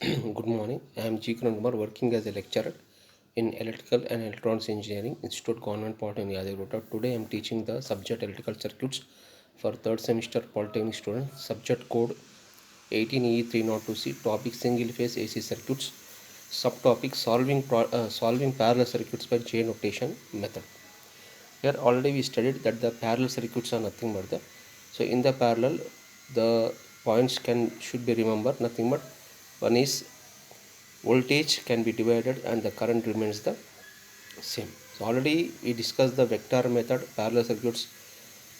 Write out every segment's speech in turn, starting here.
Good morning. I am G. Kiran Kumar, working as a lecturer in Electrical and Electronics Engineering Institute, Government Polytechnic, Yadagota. Today I am teaching the subject Electrical Circuits for third semester Polytechnic students. Subject code 18E302C. Topic Single Phase AC Circuits. Subtopic Solving Parallel Circuits by J Notation Method. Here already we studied that the parallel circuits are nothing but so in the parallel the points should be remembered nothing but one is voltage can be divided and the current remains the same. So already we discussed the vector method, parallel circuits,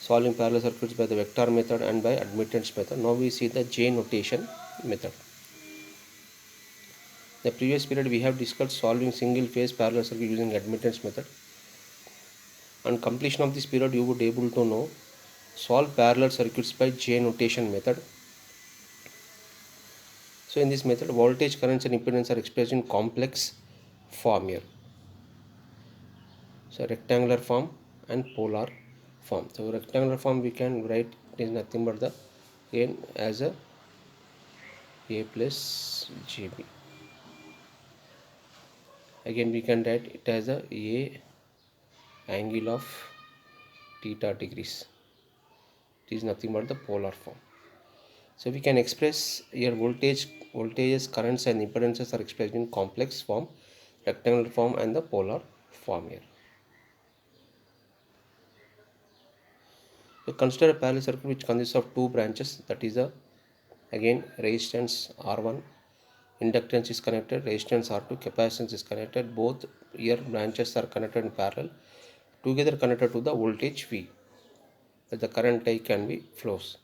solving parallel circuits by the vector method and by admittance method. Now we see the J notation method. The previous period we have discussed solving single phase parallel circuit using admittance method. On completion of this period you would able to know solve parallel circuits by J notation method. So in this method voltage, currents and impedance are expressed in complex form here. So rectangular form and polar form. So rectangular form we can write is nothing but the again as a plus jb. Again we can write it as a angle of theta degrees. It is nothing but the polar form. So we can express here voltages, currents and impedances are expressed in complex form, rectangular form and the polar form here. So consider a parallel circuit which consists of two branches, that is again resistance R1, inductance is connected, resistance R2, capacitance is connected. Both here branches are connected in parallel, together connected to the voltage V, that the current I can be flows.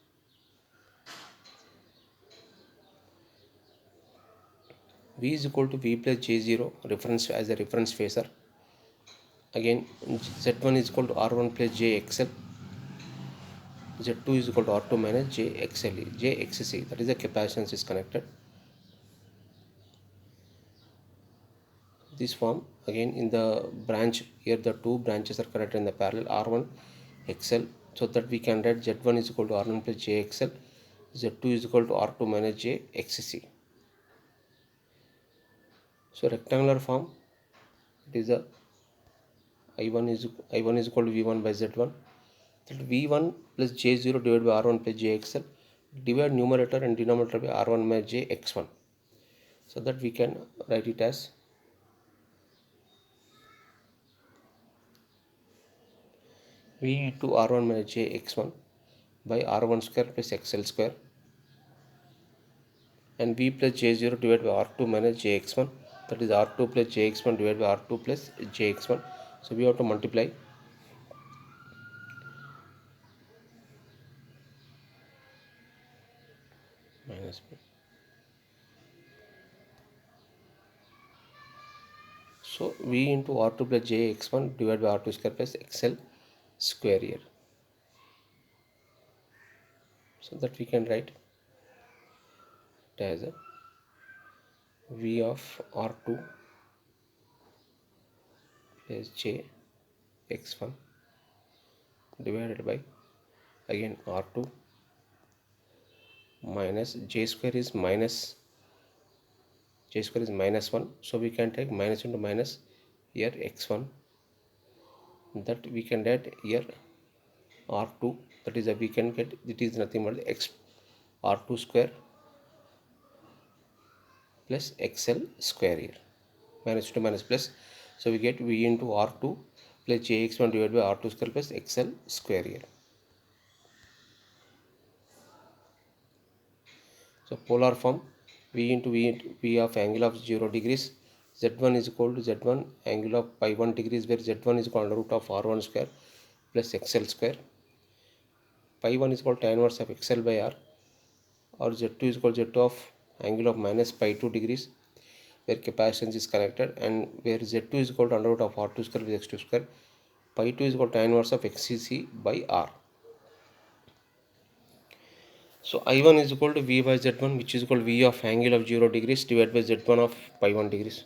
V is equal to V plus J0 reference as a reference phasor. Again Z1 is equal to R1 plus JXL. Z2 is equal to R2 minus JXC, that is the capacitance is connected. This form again in the branch here the two branches are connected in the parallel R1 XL, so that we can write Z1 is equal to R1 plus JXL, Z2 is equal to R2 minus JXC. So rectangular form, it is a I1 is equal to V1 by Z1, that V1 plus J0 divided by R1 plus JXL, divide numerator and denominator by R1 minus JX1, so that we can write it as V into R1 minus JX1 by R1 square plus XL square, and V plus J0 divided by R2 minus JX1, that is R2 plus JX1 divided by R2 plus JX1. So we have to multiply. Minus. So V into R2 plus JX1 divided by R2 square plus XL square here. So that we can write it as a V of R2 plus JX1 divided by again R2 minus J square is minus J square is minus 1, so we can take minus into minus here x1, that we can write here R2, that is we can get it is nothing but x R2 square plus XL square here, minus to minus plus, so we get V into R2 plus JX1 divided by R2 square plus XL square here. So polar form, V of angle of 0 degrees, Z1 is equal to Z1 angle of pi 1 degrees, where Z1 is equal to root of R1 square plus XL square. Pi 1 is equal to tan inverse of XL by R, or Z2 is equal to Z2 of angle of minus pi 2 degrees, where capacitance is connected, and where Z2 is equal to under root of R2 square with X2 square. Pi 2 is equal to tan inverse of XCC by R. So I1 is equal to V by Z1, which is equal to V of angle of 0 degrees divided by Z1 of pi 1 degrees.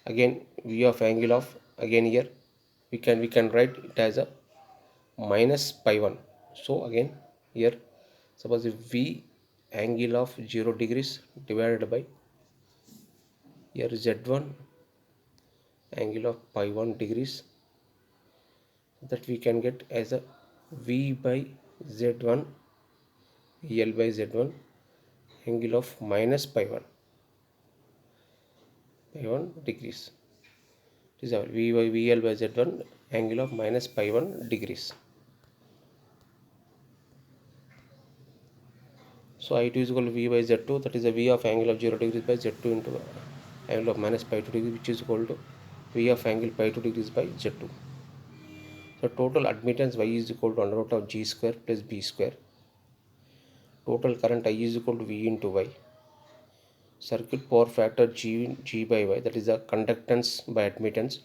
Again V of angle of, again here we can write it as a minus pi 1. So again here suppose if V angle of 0 degrees divided by Here Z1 angle of pi 1 degrees, that we can get as a V by Z1 VL by Z1 angle of minus pi 1 degrees. This is our V by VL by Z1 angle of minus pi 1 degrees. So I2 is equal to V by Z2, that is a V of angle of 0 degrees by Z2 into angle of minus pi 2 degrees, which is equal to V of angle pi 2 degrees by Z2. So total admittance Y is equal to under root of G square plus B square. Total current I is equal to V into Y. Circuit power factor G by Y, that is the conductance by admittance.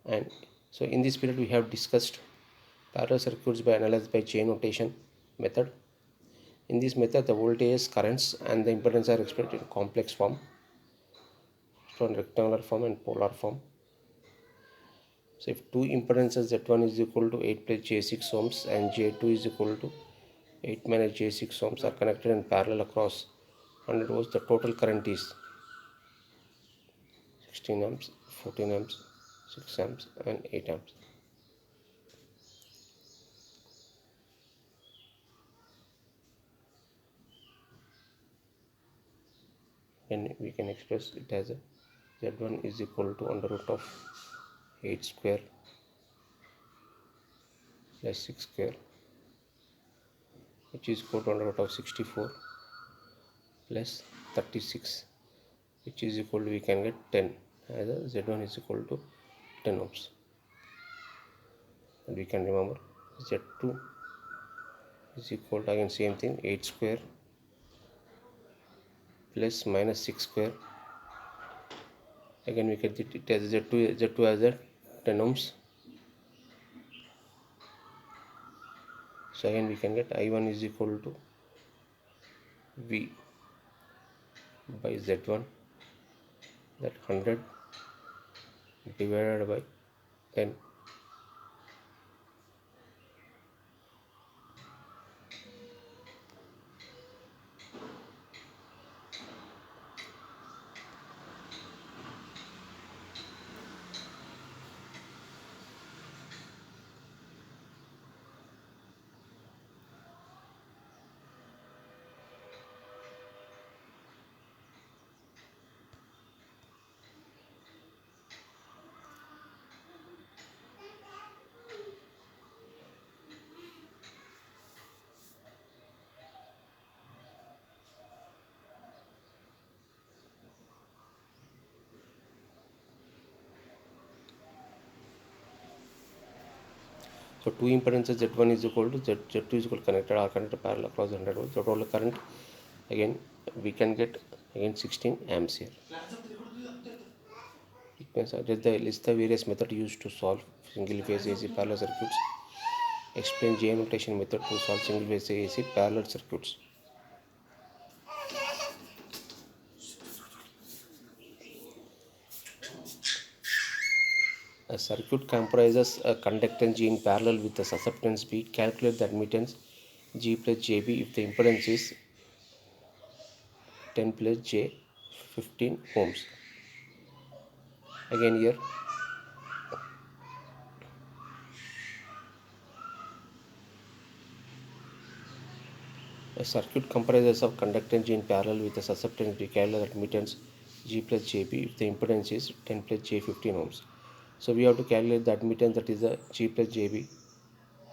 And so in this period we have discussed parallel circuits by analyzed by J notation method. In this method, the voltages, currents and the impedance are expressed in complex form, so in rectangular form and polar form. So if two impedances Z1 is equal to 8 plus J6 ohms and J2 is equal to 8 minus J6 ohms are connected in parallel across 100 volts, the total current is 16 amps, 14 amps, 6 amps and 8 amps. And we can express it as a Z1 is equal to under root of 8 square plus 6 square, which is equal to under root of 64 plus 36, which is equal to, we can get 10 as a Z1 is equal to 10 ohms. And we can remember Z2 is equal to, again same thing, 8 square plus minus 6 square. Again we can get it as Z2 as a 10 ohms. So again we can get I1 is equal to V by Z1, that 100 divided by 10. So two impedances Z1 is equal to Z2 is equal to connected are connected parallel across 100 volts. So total current again we can get again 16 amps here. List the various methods used to solve single phase AC parallel circuits. Explain J notation method to solve single phase AC parallel circuits. A circuit comprises a conductance G in parallel with a susceptance B. Calculate the admittance G plus JB if the impedance is 10 plus J 15 ohms. Again here a circuit comprises of conductance G in parallel with a susceptance B. Calculate the admittance G plus JB if the impedance is 10 plus J 15 ohms. So we have to calculate the admittance, that is the G plus JB.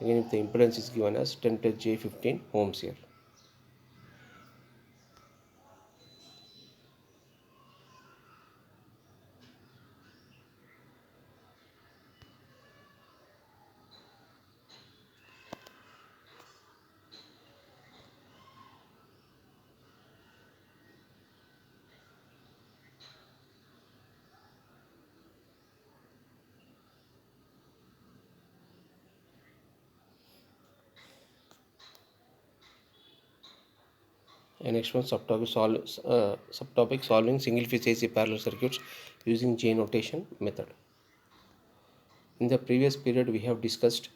Again if the impedance is given as 10 plus J 15 ohms here. And next one, subtopic solving single phase AC parallel circuits using J notation method. In the previous period we have discussed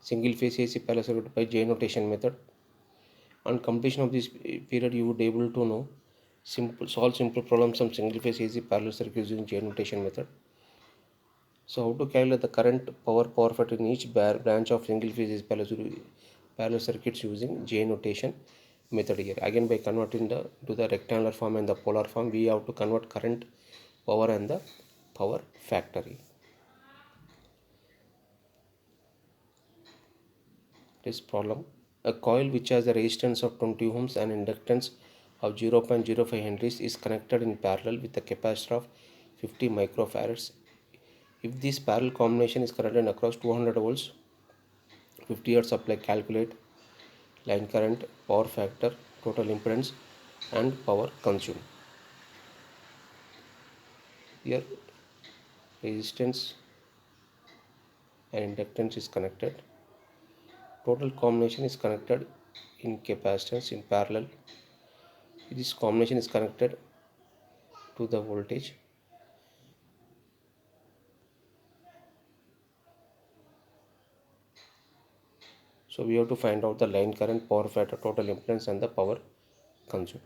single phase AC parallel circuit by J notation method. On completion of this period you would able to know Solve simple problems from single phase AC parallel circuit using J notation method. So how to calculate the current power factor in each branch of single phase AC parallel circuits using J notation method here. Again, by converting to the rectangular form and the polar form, we have to convert current, power and the power factor. This problem: a coil which has a resistance of 20 ohms and inductance of 0.05 henries is connected in parallel with a capacitor of 50 microfarads. If this parallel combination is connected across 200 volts, 50 hertz supply, calculate line current, power factor, total impedance and power consumed. Here resistance and inductance is connected. Total combination is connected in capacitance in parallel. This combination is connected to the voltage. So we have to find out the line current, power factor, total impedance and the power consumed.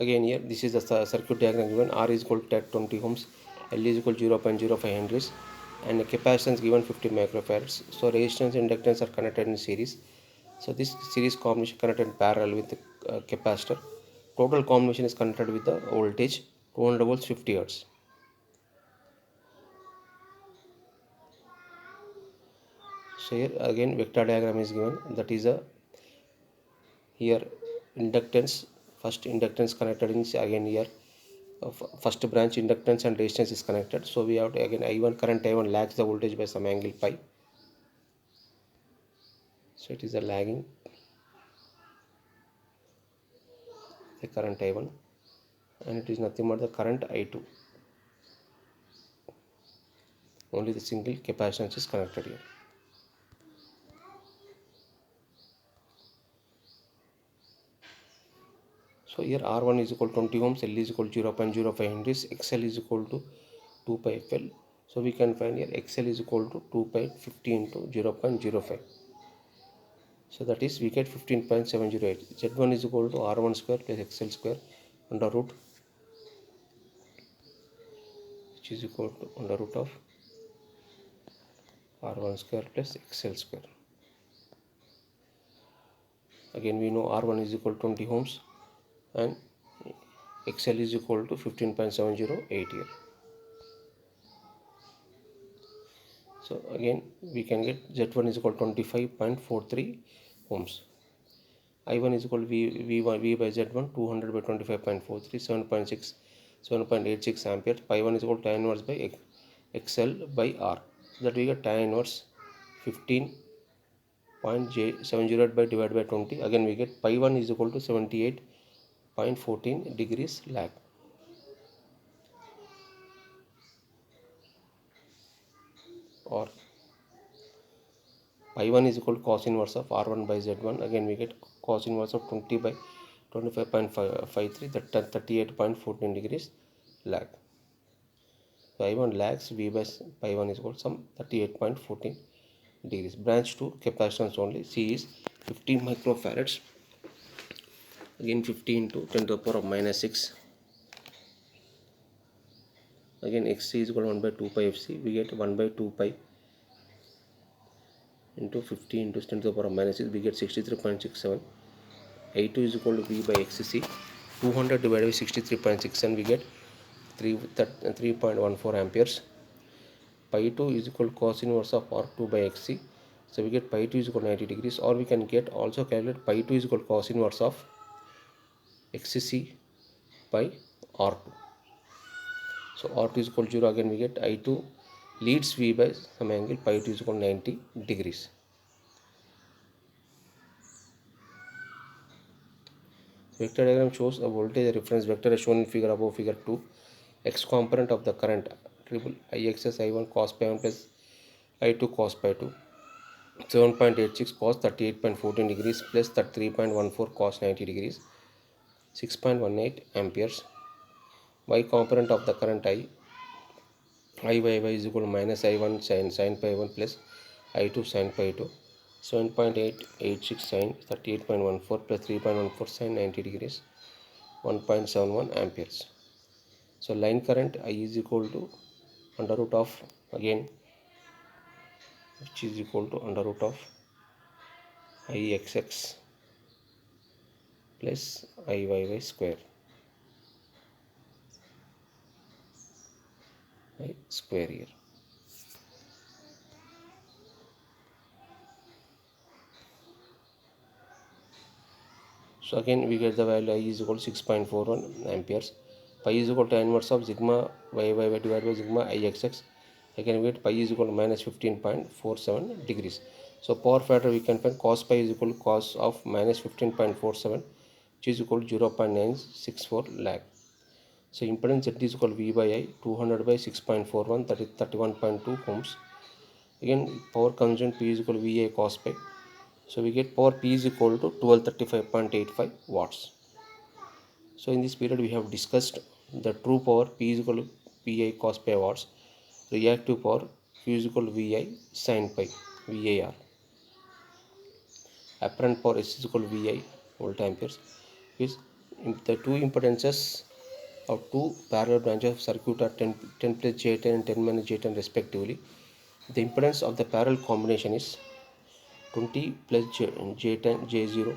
Again here this is the circuit diagram given. R is equal to 20 ohms, L is equal to 0.05 henries and the capacitance given 50 microfarads. So resistance and inductance are connected in series. So this series combination connected in parallel with the capacitor. Total combination is connected with the voltage 200 volts 50 hertz. So here again vector diagram is given, that is a here inductance, first inductance connected in again here first branch inductance and resistance is connected. So we have to again I1 current I1 lags the voltage by some angle pi. So it is a lagging the current I1 and it is nothing but the current I2. Only the single capacitance is connected here. So here R1 is equal to 20 ohms, L is equal to 0.05 henries, XL is equal to 2 pi FL. So we can find here XL is equal to 2 pi 50 into 0.05. So that is we get 15.708. Z1 is equal to R1 square plus XL square under root, which is equal to under root of R1 square plus XL square. Again we know R1 is equal to 20 ohms and XL is equal to 15.708 here. So again we can get Z1 is equal to 25.43 ohms. I1 is equal to V by Z1 200 by 25.43 7.86 amperes. Pi1 is equal to tan inverse by XL by R. So that we get tan inverse 15.708 by divided by 20. Again we get pi1 is equal to 78.14 degrees lag. Or pi1 is equal to cos inverse of R1 by Z1. Again we get cos inverse of 20 by 25.53, that 38.14 degrees lag. So I1 lags, V by pi1 is equal to some 38.14 degrees. Branch 2 capacitance only. C is 50 microfarads. Again 50 into 10 to the power of minus 6. Again XC is equal to 1 by 2 pi FC. We get 1 by 2 pi into 50 into 10 to the power of minus 6. We get 63.67. I2 is equal to V by XC. 200 divided by 63.67. We get 3.14 amperes. Pi2 is equal to cos inverse of R2 by XC. So we get pi2 is equal to 90 degrees, or we can get also calculate pi2 is equal to cos inverse of XC by R2. So R2 is equal to 0. Again we get I2 leads V by some angle, pi2 is equal to 90 degrees. Vector diagram shows a voltage reference vector as shown in figure above, figure 2. X component of the current triple IXS I1 cos pi1 plus I2 cos pi2. 7.86 cos 38.14 degrees plus 33.14 cos 90 degrees, 6.18 amperes. Y component of the current I y is equal to minus I1 sin pi 1 plus I2 sin pi 2. 7.886 sin 38.14 plus 3.14 sin 90 degrees, 1.71 amperes. So line current I is equal to under root of, again, which is equal to under root of Ixx plus Iyy square, I square here. So again we get the value I is equal to 6.41 amperes. Pi is equal to inverse of sigma Iyy divided by sigma Ixx. Again we get pi is equal to minus 15.47 degrees. So power factor we can find cos pi is equal to cos of minus 15.47, which is equal to 0.964 lakh. So impedance Z is equal to V by I, 200 by 6.41, that is 31.2 ohms. Again power consumed P is equal to VA cos pi. So we get power P is equal to 1235.85 watts. So in this period we have discussed the true power P is equal to PI cos pi watts, reactive power Q is equal to VI sin pi VAR, apparent power S is equal to VI volt amperes. Is the two impedances of two parallel branches of circuit are 10 plus J10 and 10 minus J10 respectively. The impedance of the parallel combination is 20 plus J10 J0,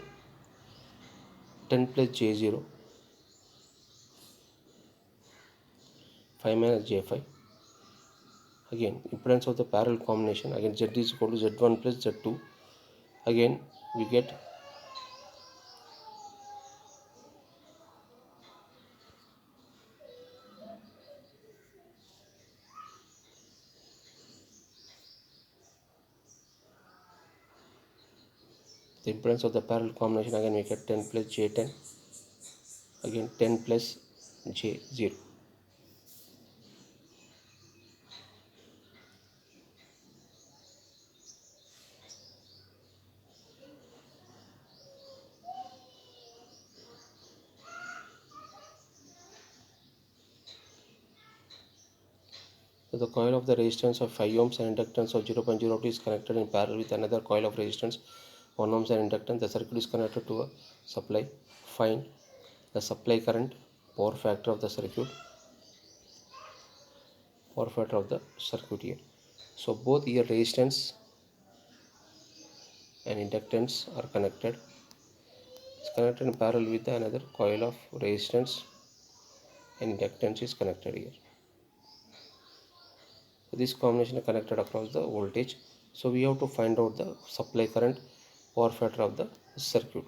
10 plus J0, 5 minus J5. Again impedance of the parallel combination, again Z is equal to Z1 plus Z2. Again we get the impedance of the parallel combination, again we get 10 plus J10, again 10 plus J0. So the coil of the resistance of 5 ohms and inductance of 0.02 is connected in parallel with another coil of resistance 1 ohms and inductance. The circuit is connected to a supply. Find the supply current, power factor of the circuit, here. So both here resistance and inductance are connected. It's connected in parallel with another coil of resistance and inductance is connected here. So this combination is connected across the voltage. So we have to find out the supply current, power factor of the circuit.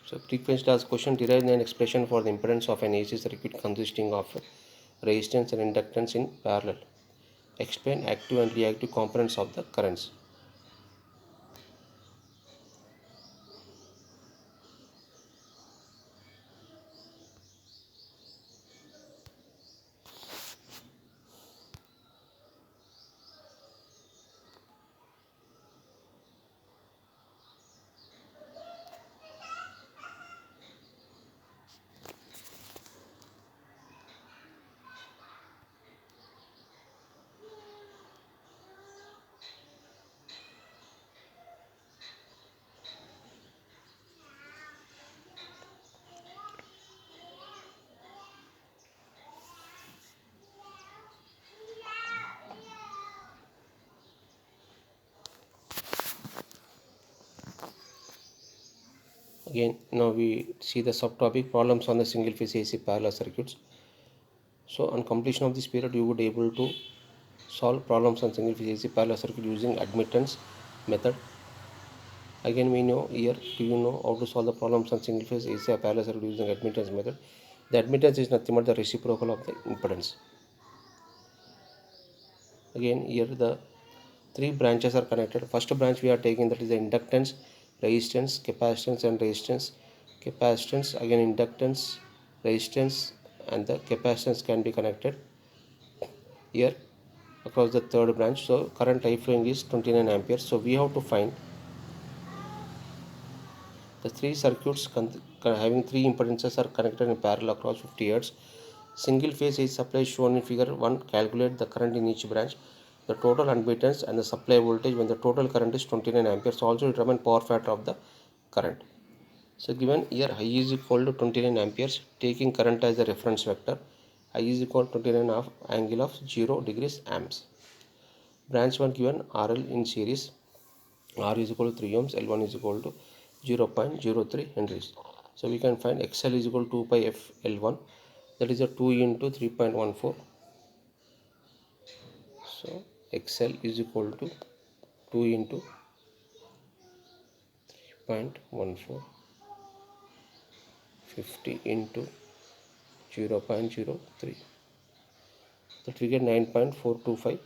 So frequently asked question, derive an expression for the impedance of an AC circuit consisting of resistance and inductance in parallel. Explain active and reactive components of the currents. Again, now we see the subtopic problems on the single phase AC parallel circuits. So on completion of this period, you would able to solve problems on single phase AC parallel circuit using admittance method. Again, we know here, do you know how to solve the problems on single phase AC parallel circuit using admittance method? The admittance is nothing but the reciprocal of the impedance. Again, here the three branches are connected. First branch we are taking, that is the inductance, resistance, capacitance and resistance. Capacitance, again inductance, resistance, and the capacitance can be connected here across the third branch. So current I flowing is 29 amperes. So we have to find the three circuits having three impedances are connected in parallel across 50 hertz. Single phase AC supply shown in figure 1. Calculate the current in each branch, the total admittance and the supply voltage when the total current is 29 amperes. Also determine power factor of the current. So given here I is equal to 29 amperes, taking current as the reference vector, I is equal to 29 of angle of 0 degrees amps. Branch 1 given RL in series, R is equal to 3 ohms, L1 is equal to 0.03 henries. So we can find XL is equal to 2 pi f L1, that is a 2 into 3.14. So XL is equal to 2 into 3.14, 50 into 0.03, that we get 9.425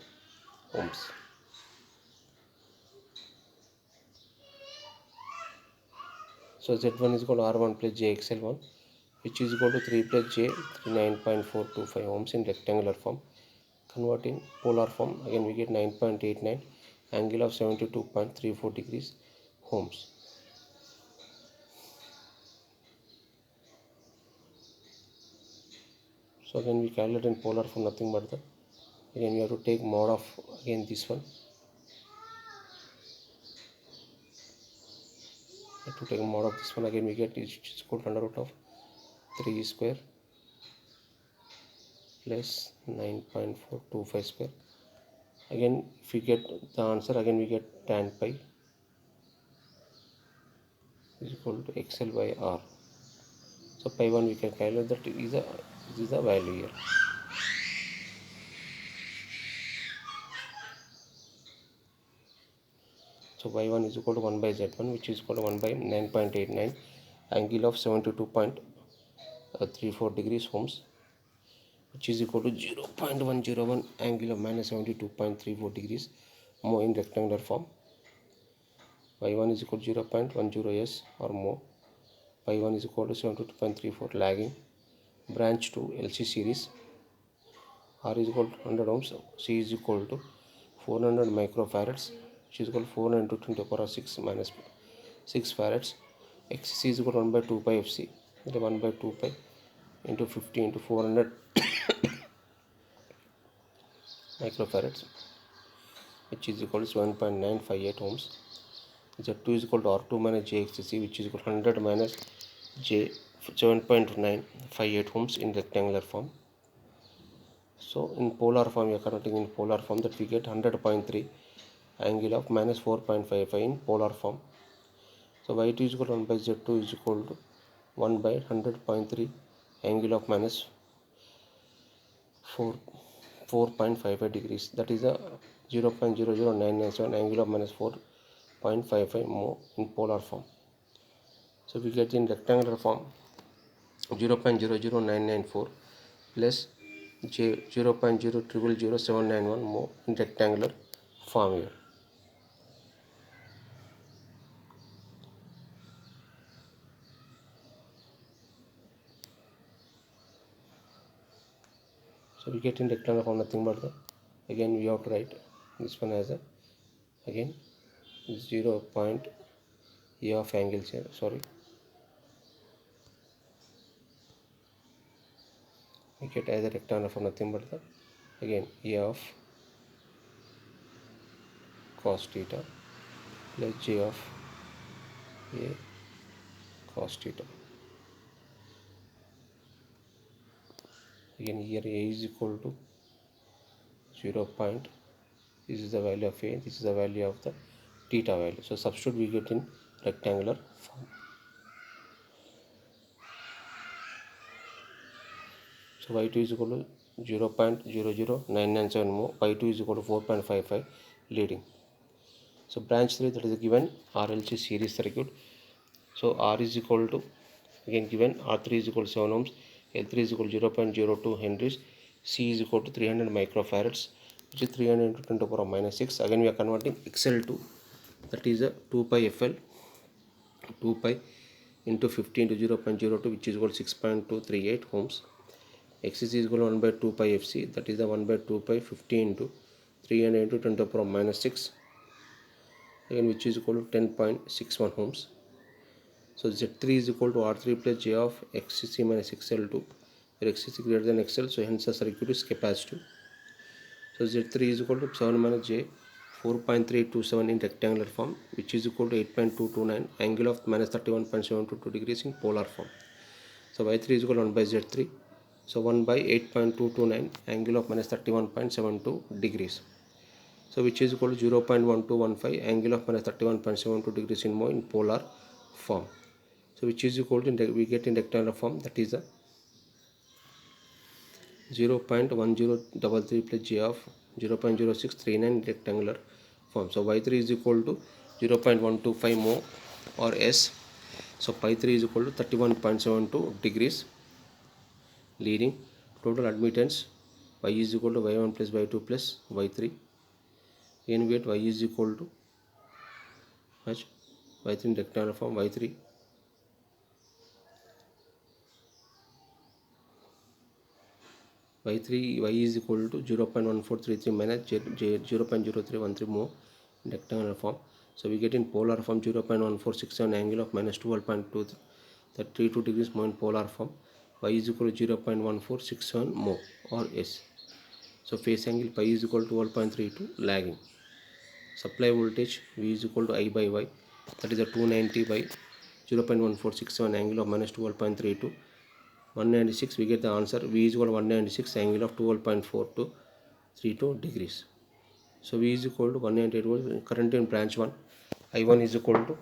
ohms. So Z1 is equal to R1 plus JXL1, which is equal to 3 plus J, 9.425 ohms in rectangular form. Convert in polar form, again we get 9.89, angle of 72.34 degrees ohms. So again we calculate in polar form, nothing but the, again we have to take mod of again this one. To take mod of this one, again we get is equal to under root of 3 square plus 9.425 square. Again if we get the answer, again we get tan pi is equal to XL by R. So pi 1 we can calculate, that is this is the value here. So y1 is equal to 1 by z1, which is equal to 1 by 9.89, angle of 72.34 degrees ohms, which is equal to 0.101, angle of minus 72.34 degrees more in rectangular form. Y1 is equal to 0.10 s or more. Y1 is equal to 72.34 lagging. Branch 2 LC series. R is equal to 100 ohms. C is equal to 400 microfarads, which is equal to 400 into 10 to the power of 6 minus 6 farads. XC is equal to 1 by 2 pi FC, that is 1 by 2 pi into 50 into 400 microfarads, which is equal to 7.958 ohms. Z2 is equal to R2 minus JXC, which is equal to 100 minus J, 7.958 ohms in rectangular form. So in polar form, we are converting in polar form, that we get 100.3, angle of minus 4.55 in polar form. So y2 is equal to 1 by z2 is equal to 1 by 100.3, angle of minus 4.55 degrees, that is a 0.00997, angle of minus 4.55 more in polar form. So we get in rectangular form 0.00994 plus 0.0000791 more in rectangular form here. So we get in rectangular form, nothing but the, again we have to write this one as a, again 0. A of angles here, sorry, we get as a rectangular form, nothing but the, again A of cos theta plus J of A cos theta. Again here A is equal to 0. This is the value of A, this is the value of the theta value. So substitute we get in rectangular form. So y2 is equal to 0.00997 more, y2 is equal to 4.55 leading. So branch 3, that is given RLC series circuit. So R is equal to, again given R3 is equal to 7 ohms, L3 is equal to 0.02 henries, C is equal to 300 microfarads, which is 300 into 10 to the power of minus 6. Again we are converting XL to, that is a 2 pi FL, 2 pi into 50 into 0.02, which is equal to 6.238 ohms. Xc is equal to 1 by 2 pi Fc, that is the 1 by 2 pi 50 into 300 into 10 to the power minus 6, again which is equal to 10.61 ohms. So Z3 is equal to R3 plus J of XC minus XL2, where XC greater than XL, so hence the circuit is capacitive. So Z3 is equal to 7 minus J 4.327 in rectangular form, which is equal to 8.229, angle of minus 31.722 degrees in polar form. So Y3 is equal to 1 by Z3, so 1 by 8.229, angle of minus 31.72 degrees. So which is equal to 0.1215, angle of minus 31.72 degrees in more in polar form. So which is equal to, we get in rectangular form, that is a 0.1033 plus J of 0.0639 rectangular form. So Y3 is equal to 0.125 mho or S. So pi 3 is equal to 31.72 degrees, leading total admittance Y is equal to Y1 plus Y2 plus Y3. Again we get Y is equal to much Y3 in rectangular form, Y3 Y is equal to 0.1433 minus 0.0313 mho in rectangular form. So we get in polar form 0.1467, angle of minus 12.232 degrees mho in polar form. Y is equal to 0.1467 mho or S. So phase angle pi is equal to 12.32, lagging. Supply voltage V is equal to I by Y, that is a 290 by 0.1467, angle of minus 12.32. 196, we get the answer. V is equal to 196, angle of 12.4232 degrees. So V is equal to 198 volts. Current in branch 1, I1 is equal to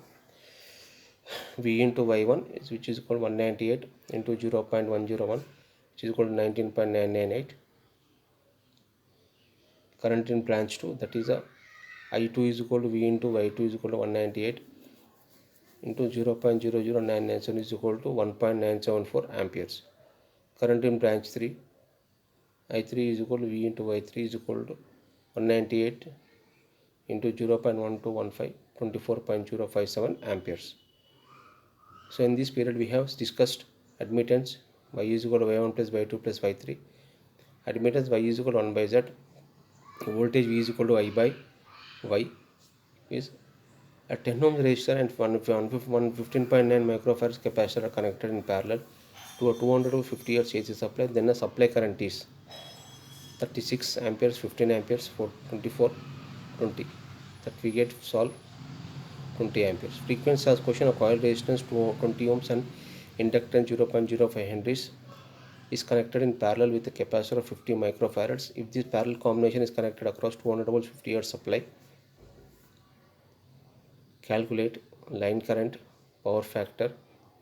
V into Y1, which is equal to 198 into 0.101, which is equal to 19.998. Current in branch 2, that is a I2 is equal to V into Y2 is equal to 198 into 0.00997 is equal to 1.974 amperes. Current in branch 3, I3 is equal to V into Y3 is equal to 198 into 0.1215, 24.057 amperes. So in this period we have discussed admittance Y is equal to Y1 plus Y2 plus Y3, admittance Y is equal to 1 by Z, voltage V is equal to I by Y is a 10 ohm resistor and 115.9 microfarads capacitor are connected in parallel to a 250 Hz AC supply. Then the supply current is 36 amperes, 15 amperes, 24, 20. That we get solve 20 amperes. Frequency as question, of coil resistance to 20 ohms and inductance 0.05 henries is connected in parallel with a capacitor of 50 microfarads. If this parallel combination is connected across 200 volts 50 Hz supply, calculate line current, power factor,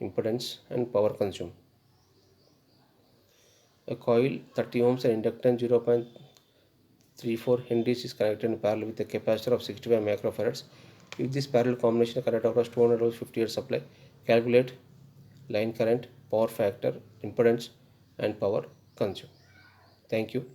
impedance and power consumed. A coil 30 ohms and inductance 0.34 henries is connected in parallel with a capacitor of 65 microfarads. If this parallel combination is connected across 200 volts 50 Hz supply, calculate line current, power factor, impedance and power consumed. Thank you.